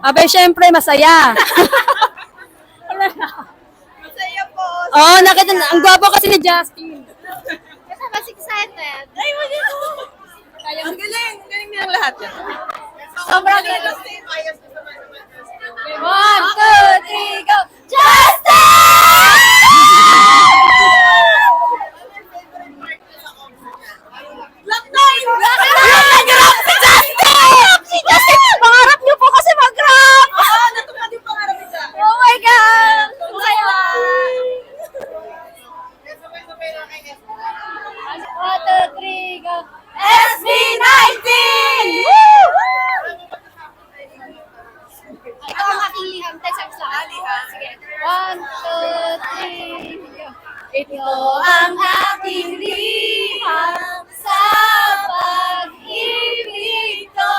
Abay, syempre, masaya. Masaya po. Oo, nakita, ang gwapo kasi ni Justin. Kasi mas excited. Ay, wala po. Ang galing. Ang galing nilang lahat yan. Sobrang galing. 1, 2, 3, go! Justin! Lockdown! Nag-rap si Justin! Si Justin! Pangarap niyo po kasi mag-rap! Oo, natupad yung pangarap niya. Oh my God! Saya! 1, 2, 3, go! SB19! Woo! Ito ang aking liham. Text lang. Sige. 1, 2, 3, go. Ito ang aking liham sa pag-ibig ko.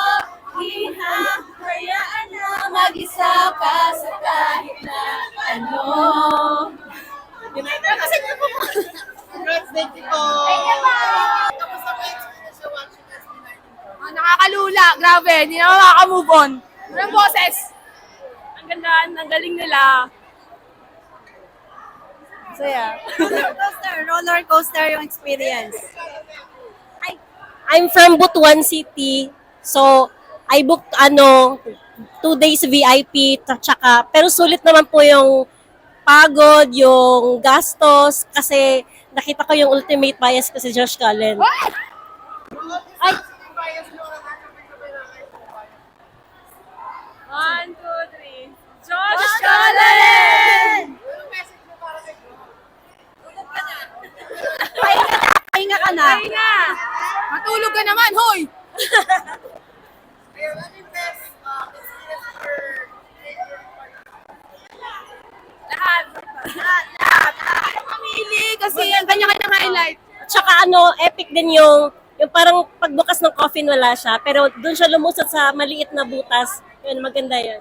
Hinahayaan na mag-isa ka sa kahit na ano. Kasi ito po. Congrats, thank you po. Thank you po. Kamusta po yung experience sa watching SB19? Nakakalula, grabe, hindi na makaka-move on. Walang boses. Ang ganda, ang galing nila. Saya. Roller coaster yung experience. I'm from Butuan City. So, I booked 2 days VIP tsaka pero sulit naman po yung pagod, yung gastos kasi nakita ko yung ultimate bias ko si Josh Cullen. Ay, 1, 2, 3. Josh Cullen! Pahinga ka na. Ay nga! Matulog ka naman, hoy! Ayun, ano yung best experience for Lahat. Pamili kasi ang kanya-kanyang highlight. tsaka epic din yung parang pagbukas ng coffin wala siya, pero doon siya lumusot sa maliit na butas. Yun, maganda yun.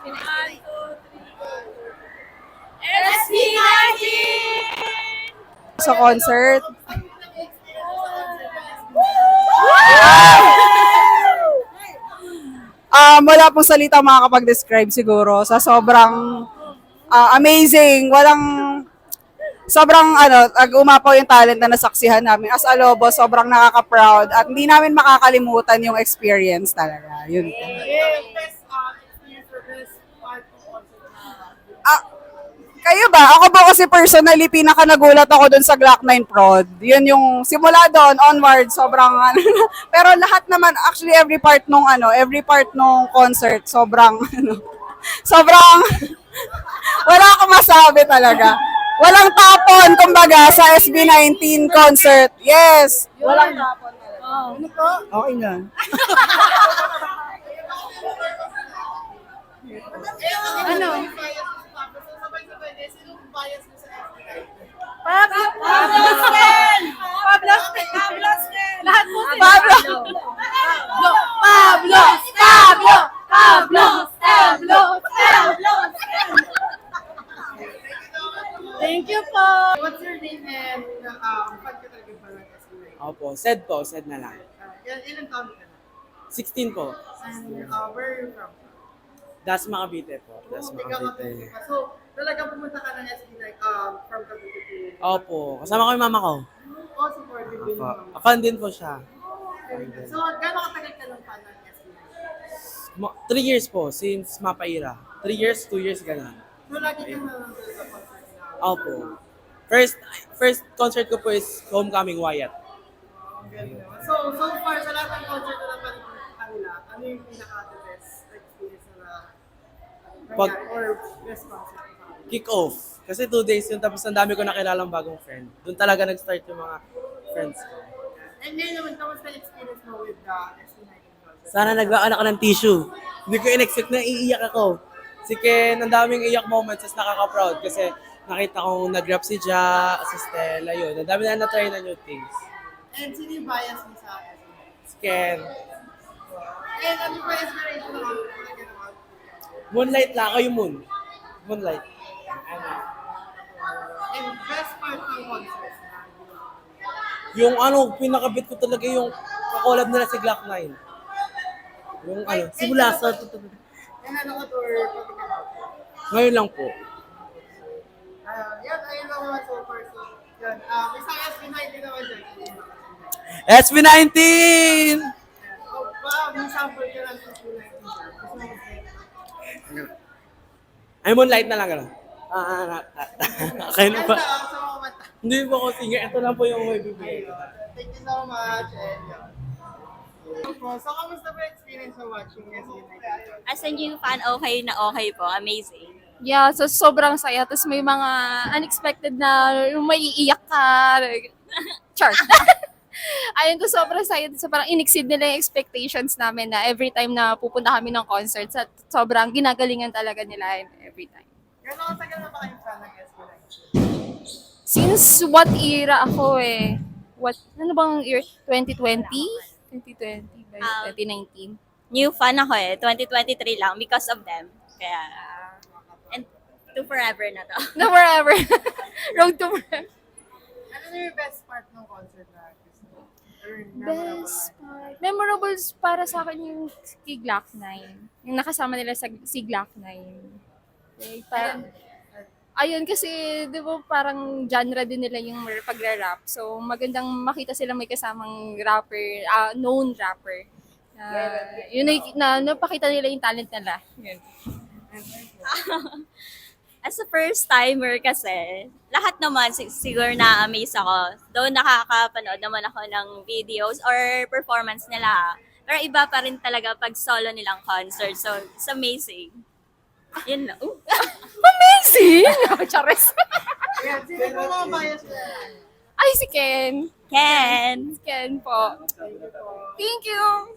1, 2, 3. SB19! Sa concert. Wala pong salita makakapag-describe siguro sa sobrang amazing. Sobrang umapaw yung talent na nasaksihan namin. As a Lobo, sobrang nakaka-proud at hindi namin makakalimutan yung experience talaga. Yun. best experience or best part of concert na Kayo ba? Ako ba kasi personally, pinaka-nagulat ako dun sa Glock 9 Prod. Yun yung simula doon, onward, sobrang pero lahat naman, actually every part nung concert, sobrang, sobrang, wala akong masabi talaga. Walang tapon, kumbaga, sa SB19 concert. Yes! Walang tapon talaga. Ano po? Okay nga. ano? Sabay-sabay din, sino bias mo sa SB19? Pablo Stel! Pablo Stel! Lahat po sila. Pablo! Pablo! Thank you po. What's your name and fan ka talaga ba ng SB19? Opo, Sed na lang. Ilan taon ka na? 16 po. And where are you from? Dasma Cavite po. Dasma Ikaw Cavite. ka. So, talagang pumunta ka ng SB19 from Cavite to... Opo, kasama ko yung mama ko. Oh, supportive din Opo. yung mama. Fan din po siya. So, gano'ng katagal ka ng fan ng SB19? 3 years po, since Mapaira. 3 years, 2 years, gano'n. So, lagi ka nanonood sa concert nila. Opo. First concert ko po is Homecoming Wyatt. Ang galing naman. So far, sa lahat ng concert na napanood kanila, ano yung pinaka-best experience na Pag- or best concert? Kick off. Kasi 2 days yun, tapos ang dami ko nakilalang bagong friend. Doon talaga nag-start yung mga friends ko. And ngayon naman, kamusta yung experience mo with the SB19 concert? Sana naglaan ako ng tissue. Hindi ko in-expect na iiyak ako. Si Ken, ang daming iyak moments, tapos nakaka-proud kasi nakita kong nag-rap si Ja, si Stella, yun. Ang dami na na-try na new things. And sino yung bias mo sa SB19? Si Ken. And ano pa inspiration na ako na ginawa? Moonlight lang, ako yung moon. Moonlight. And best part ng concert na Yung pinakabit ko talaga yung kakolab nila si Glock 9. Yung simula sa... Yan ano ka tour, pati ka na. Ngayon lang po. Yan, ayun lang naman so far. So, yan. May sa SB19 naman dyan. SB19! Oh, may sample ka lang sa SB19 dyan. Gusto mo mag-get? Ay, Moonlight na lang gano'n. Okay na ba? Sa mga mata. Hindi po ako singer. Ito lang po yung may bibigay. Thank you so much. And, so, kamusta ba experience mo watching SB19? As a new fan, okay na okay po. Amazing. Yeah, so sobrang saya. Tapos may mga unexpected na may iiyak ka. Char. Ayun, to sobrang saya. So parang in-exceed nila yung expectations namin na every time na pupunta kami ng concerts at sobrang ginagalingan talaga nila every time. Gano'ng katagal na ba kayong fan ng SB19? Since what era ako eh? Ano bang year? 2020? 2020 ba? 2019? New fan ako eh. 2023 lang because of them. Kaya, and to forever na to. No, forever. Road to forever. Ano na yung best part ng concert na gusto mo? Or memorable Best part. Memorable para sa akin yung si Glock 9. Yung nakasama nila si Glock 9. Like, parang, ayun kasi, di ba parang genre din nila yung pag-rap. So, magandang makita sila may kasamang rapper, known rapper. Yun na napakita nila yung talent nila. Yun. As a first timer kasi, lahat naman siguro na-amaze ako. Though nakakapanood naman ako ng videos or performance nila. Pero iba pa rin talaga pag solo nilang concert. So, it's amazing. Yun lang. Amazing! Chares. Ayan, sino po mga bias na? Ay, si Ken. Ken! Si Ken po. Thank you.